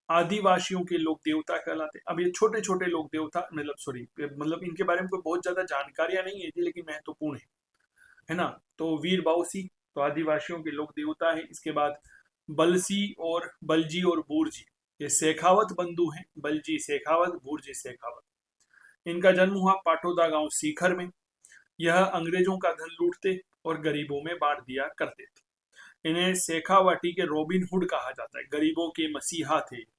आदिवासियों के लोक देवता कहलाते। अब ये छोटे छोटे लोक देवता, मतलब सॉरी, मतलब इनके बारे में कोई बहुत ज्यादा जानकारियां नहीं है, लेकिन महत्वपूर्ण है ना। तो वीर बाऊसी तो आदिवासियों के लोक देवता है। इसके बाद बलसी और बलजी और बूरजी, ये शेखावत बंधु हैं। बलजी शेखावत, बूरजी शेखावत। इनका जन्म हुआ पाटोदा गांव सीकर में। यह अंग्रेजों का धन लूटते और गरीबों में बांट दिया करते थे। इन्हें शेखावाटी के रॉबिन हुड कहा जाता है, गरीबों के मसीहा थे।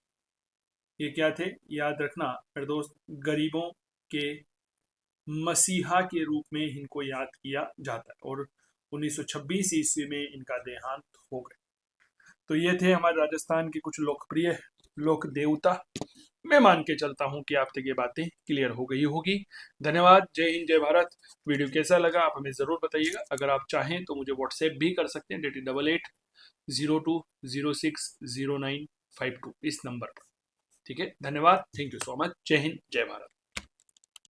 ये क्या थे, याद रखना मेरे दोस्त, गरीबों के मसीहा के रूप में इनको याद किया जाता है। और 1926 ईस्वी में इनका देहांत हो गया। तो ये थे हमारे राजस्थान के कुछ लोकप्रिय लोक देवता। मैं मान के चलता हूँ कि आप तक ये बातें क्लियर हो गई होगी। धन्यवाद। जय हिंद, जय भारत। वीडियो कैसा लगा आप हमें ज़रूर बताइएगा। अगर आप चाहें तो मुझे व्हाट्सएप भी कर सकते हैं, 888802060952 इस नंबर पर। ठीक है, धन्यवाद। Thank you so much. जय हिंद, जय भारत।